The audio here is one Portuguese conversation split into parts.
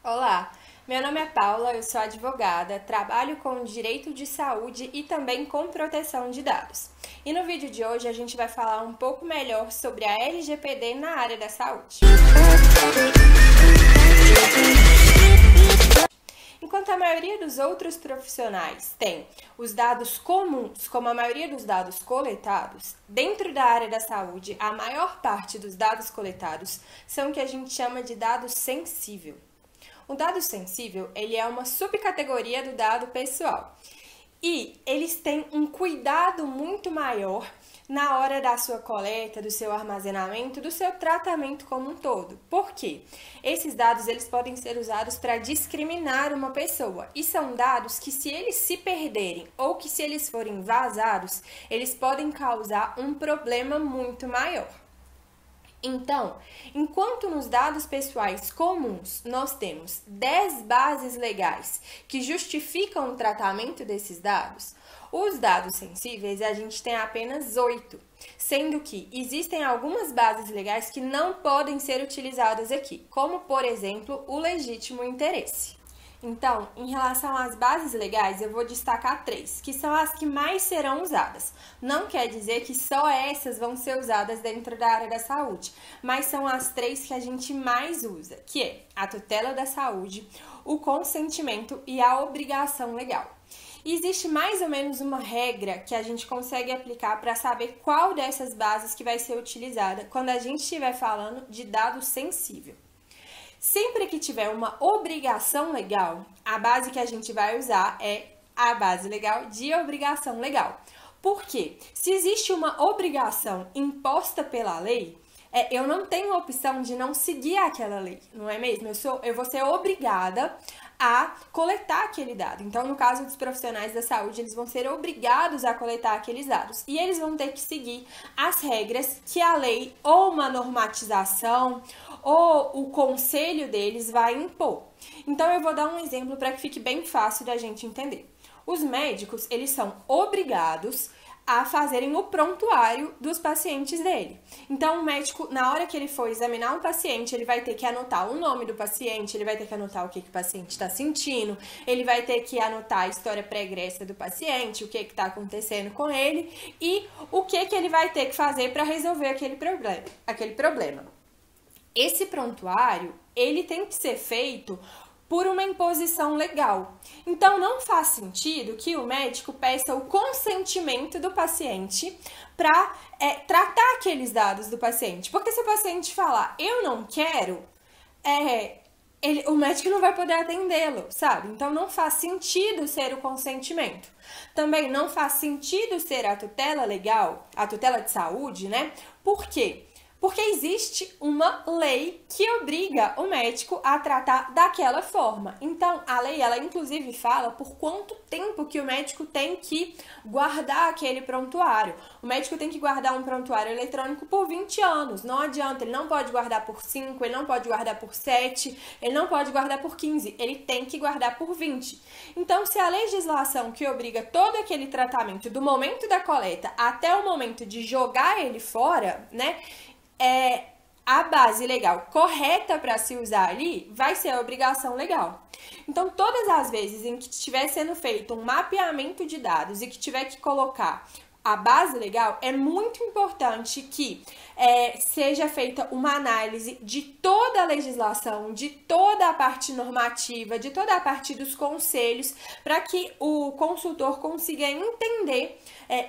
Olá, meu nome é Paula, eu sou advogada, trabalho com direito de saúde e também com proteção de dados. E no vídeo de hoje a gente vai falar um pouco melhor sobre a LGPD na área da saúde. Enquanto a maioria dos outros profissionais tem os dados comuns, como a maioria dos dados coletados, dentro da área da saúde, a maior parte dos dados coletados são o que a gente chama de dado sensível. O dado sensível, ele é uma subcategoria do dado pessoal e eles têm um cuidado muito maior na hora da sua coleta, do seu armazenamento, do seu tratamento como um todo. Por quê? Esses dados eles podem ser usados para discriminar uma pessoa e são dados que, se eles se perderem ou que se eles forem vazados, eles podem causar um problema muito maior. Então, enquanto nos dados pessoais comuns nós temos 10 bases legais que justificam o tratamento desses dados, os dados sensíveis a gente tem apenas 8, sendo que existem algumas bases legais que não podem ser utilizadas aqui, como por exemplo o legítimo interesse. Então, em relação às bases legais, eu vou destacar 3, que são as que mais serão usadas. Não quer dizer que só essas vão ser usadas dentro da área da saúde, mas são as 3 que a gente mais usa, que é a tutela da saúde, o consentimento e a obrigação legal. E existe mais ou menos uma regra que a gente consegue aplicar para saber qual dessas bases que vai ser utilizada quando a gente estiver falando de dado sensível. Sempre que tiver uma obrigação legal, a base que a gente vai usar é a base legal de obrigação legal. Por quê? Se existe uma obrigação imposta pela lei, eu não tenho a opção de não seguir aquela lei, não é mesmo? Eu vou ser obrigada a coletar aquele dado. Então, no caso dos profissionais da saúde, eles vão ser obrigados a coletar aqueles dados. E eles vão ter que seguir as regras que a lei ou uma normatização ou o conselho deles vai impor. Então, eu vou dar um exemplo para que fique bem fácil da gente entender. Os médicos, eles são obrigados a fazerem o prontuário dos pacientes dele. Então, o médico, na hora que ele for examinar um paciente, ele vai ter que anotar o nome do paciente, ele vai ter que anotar o que o paciente está sentindo, ele vai ter que anotar a história pregressa do paciente, o que está acontecendo com ele e o que ele vai ter que fazer para resolver aquele problema. Esse prontuário, ele tem que ser feito por uma imposição legal. Então, não faz sentido que o médico peça o consentimento do paciente para tratar aqueles dados do paciente. Porque se o paciente falar, eu não quero, o médico não vai poder atendê-lo, sabe? Então, não faz sentido ser o consentimento. Também não faz sentido ser a tutela legal, a tutela de saúde, né? Por quê? Porque existe uma lei que obriga o médico a tratar daquela forma. Então, a lei, ela inclusive fala por quanto tempo que o médico tem que guardar aquele prontuário. O médico tem que guardar um prontuário eletrônico por 20 anos. Não adianta, ele não pode guardar por 5, ele não pode guardar por 7, ele não pode guardar por 15, ele tem que guardar por 20. Então, se a legislação que obriga todo aquele tratamento do momento da coleta até o momento de jogar ele fora, né? A base legal correta para se usar ali vai ser a obrigação legal. Então, todas as vezes em que estiver sendo feito um mapeamento de dados e que tiver que colocar a base legal, é muito importante que seja feita uma análise de toda a legislação, de toda a parte normativa, de toda a parte dos conselhos, para que o consultor consiga entender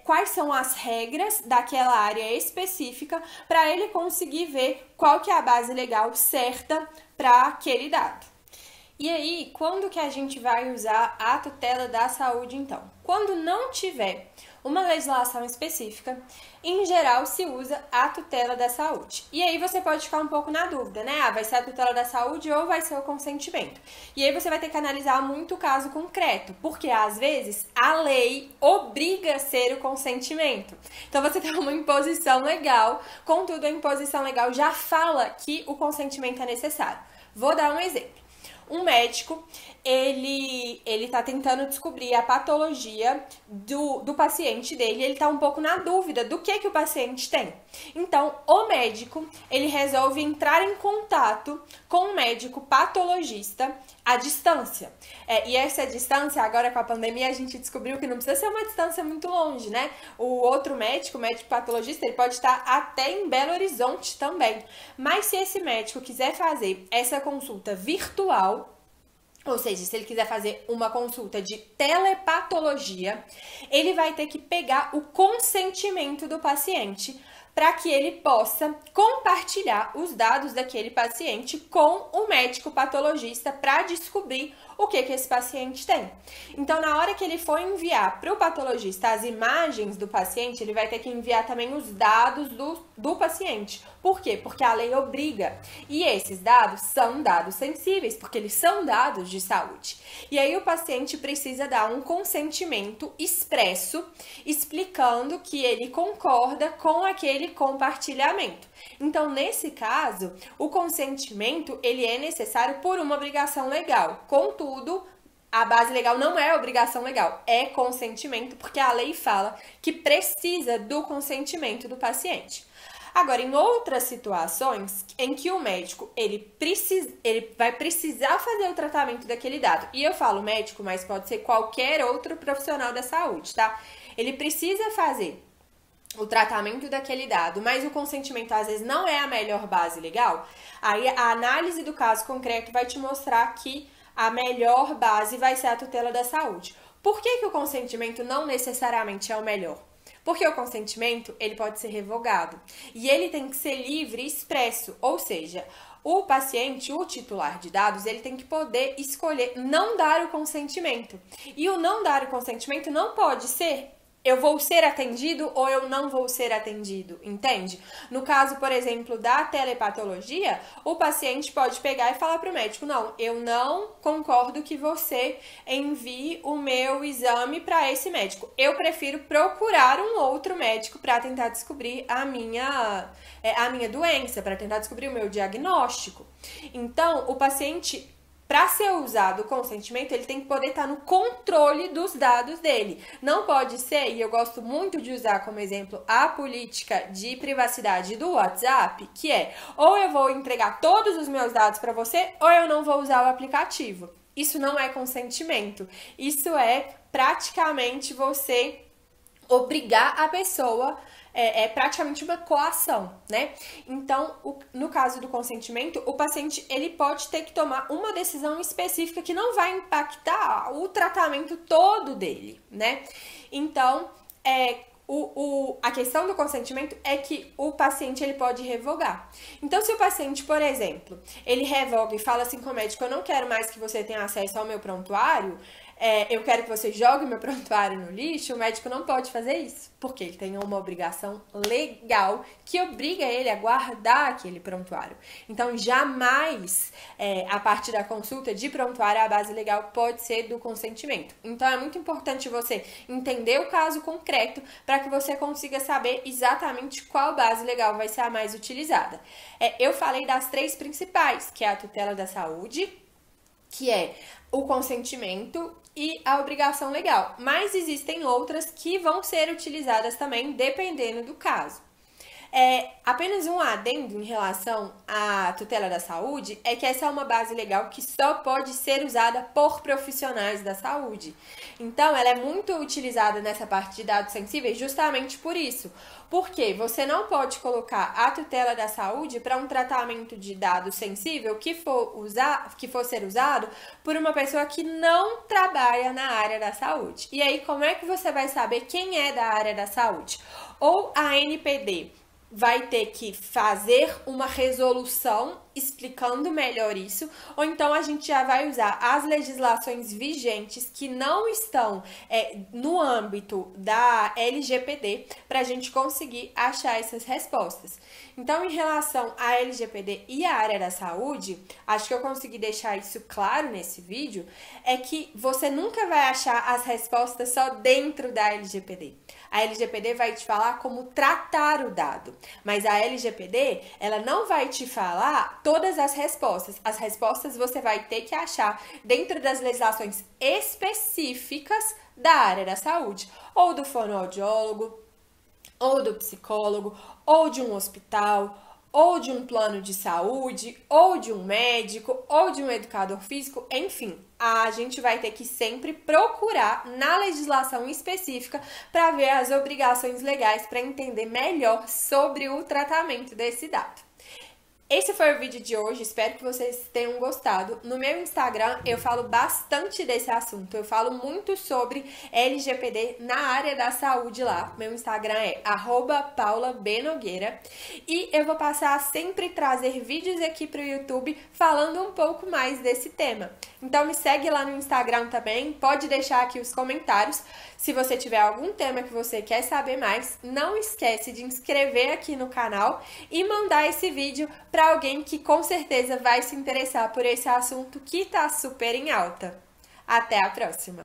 quais são as regras daquela área específica, para ele conseguir ver qual que é a base legal certa para aquele dado. E aí, quando que a gente vai usar a tutela da saúde, então? Quando não tiver uma legislação específica, em geral se usa a tutela da saúde. E aí você pode ficar um pouco na dúvida, né? Vai ser a tutela da saúde ou vai ser o consentimento? E aí você vai ter que analisar muito o caso concreto, porque às vezes a lei obriga a ser o consentimento. Então você tem uma imposição legal, contudo a imposição legal já fala que o consentimento é necessário. Vou dar um exemplo. um médico, ele tá tentando descobrir a patologia do paciente dele, ele tá um pouco na dúvida do que o paciente tem. Então, o médico, ele resolve entrar em contato com um médico patologista à distância. E essa distância, agora com a pandemia, a gente descobriu que não precisa ser uma distância muito longe, né? O outro médico, o médico patologista, ele pode estar até em Belo Horizonte também. Mas se esse médico quiser fazer essa consulta virtual, ou seja, se ele quiser fazer uma consulta de telepatologia, ele vai ter que pegar o consentimento do paciente para que ele possa compartilhar os dados daquele paciente com o médico patologista para descobrir o que esse paciente tem. Então, na hora que ele for enviar para o patologista as imagens do paciente, ele vai ter que enviar também os dados do paciente. Por quê? Porque a lei obriga. E esses dados são dados sensíveis, porque eles são dados de saúde. E aí o paciente precisa dar um consentimento expresso, explicando que ele concorda com aquele compartilhamento. Então, nesse caso, o consentimento, ele é necessário por uma obrigação legal. Contudo, a base legal não é obrigação legal, é consentimento, porque a lei fala que precisa do consentimento do paciente. Agora, em outras situações em que o médico ele vai precisar fazer o tratamento daquele dado, e eu falo médico, mas pode ser qualquer outro profissional da saúde, tá? Ele precisa fazer o tratamento daquele dado, mas o consentimento às vezes não é a melhor base legal, aí a análise do caso concreto vai te mostrar que a melhor base vai ser a tutela da saúde. Por que o consentimento não necessariamente é o melhor? Porque o consentimento, ele pode ser revogado e ele tem que ser livre e expresso, ou seja, o paciente, o titular de dados, ele tem que poder escolher não dar o consentimento. E o não dar o consentimento não pode ser eu vou ser atendido ou eu não vou ser atendido, entende? No caso, por exemplo, da telepatologia, o paciente pode pegar e falar para o médico, não, eu não concordo que você envie o meu exame para esse médico. Eu prefiro procurar um outro médico para tentar descobrir a minha doença, para tentar descobrir o meu diagnóstico. Então, o paciente, para ser usado o consentimento, ele tem que poder estar no controle dos dados dele. Não pode ser, e eu gosto muito de usar como exemplo a política de privacidade do WhatsApp, que é ou eu vou entregar todos os meus dados para você, ou eu não vou usar o aplicativo. Isso não é consentimento. Isso é praticamente você obrigar a pessoa, é praticamente uma coação, né? Então, no caso do consentimento, o paciente ele pode ter que tomar uma decisão específica que não vai impactar o tratamento todo dele, né? Então, a questão do consentimento é que o paciente ele pode revogar. Então, se o paciente, por exemplo, ele revoga e fala assim com o médico, eu não quero mais que você tenha acesso ao meu prontuário, eu quero que você jogue meu prontuário no lixo, o médico não pode fazer isso, porque ele tem uma obrigação legal que obriga ele a guardar aquele prontuário. Então, jamais, a partir da consulta de prontuário, a base legal pode ser do consentimento. Então, é muito importante você entender o caso concreto para que você consiga saber exatamente qual base legal vai ser a mais utilizada. Eu falei das 3 principais, que é a tutela da saúde, que é o consentimento e a obrigação legal. Mas existem outras que vão ser utilizadas também, dependendo do caso. Apenas um adendo em relação à tutela da saúde é que essa é uma base legal que só pode ser usada por profissionais da saúde. Então, ela é muito utilizada nessa parte de dados sensíveis justamente por isso. Porque você não pode colocar a tutela da saúde para um tratamento de dado sensível que for ser usado por uma pessoa que não trabalha na área da saúde. E aí, como é que você vai saber quem é da área da saúde? Ou a ANPD vai ter que fazer uma resolução explicando melhor isso, ou então a gente já vai usar as legislações vigentes que não estão no âmbito da LGPD para a gente conseguir achar essas respostas. Então, em relação à LGPD e à área da saúde, acho que eu consegui deixar isso claro nesse vídeo, é que você nunca vai achar as respostas só dentro da LGPD. A LGPD vai te falar como tratar o dado, mas a LGPD, ela não vai te falar todas as respostas. As respostas você vai ter que achar dentro das legislações específicas da área da saúde, ou do fonoaudiólogo, ou do psicólogo, ou de um hospital, ou de um plano de saúde, ou de um médico, ou de um educador físico, enfim, a gente vai ter que sempre procurar na legislação específica para ver as obrigações legais para entender melhor sobre o tratamento desse dado. Esse foi o vídeo de hoje, espero que vocês tenham gostado. No meu Instagram eu falo bastante desse assunto, eu falo muito sobre LGPD na área da saúde lá. Meu Instagram é @paulabnogueira e eu vou passar a sempre trazer vídeos aqui para o YouTube falando um pouco mais desse tema. Então me segue lá no Instagram também, pode deixar aqui os comentários. Se você tiver algum tema que você quer saber mais, não esquece de inscrever aqui no canal e mandar esse vídeo para alguém que com certeza vai se interessar por esse assunto que está super em alta. Até a próxima!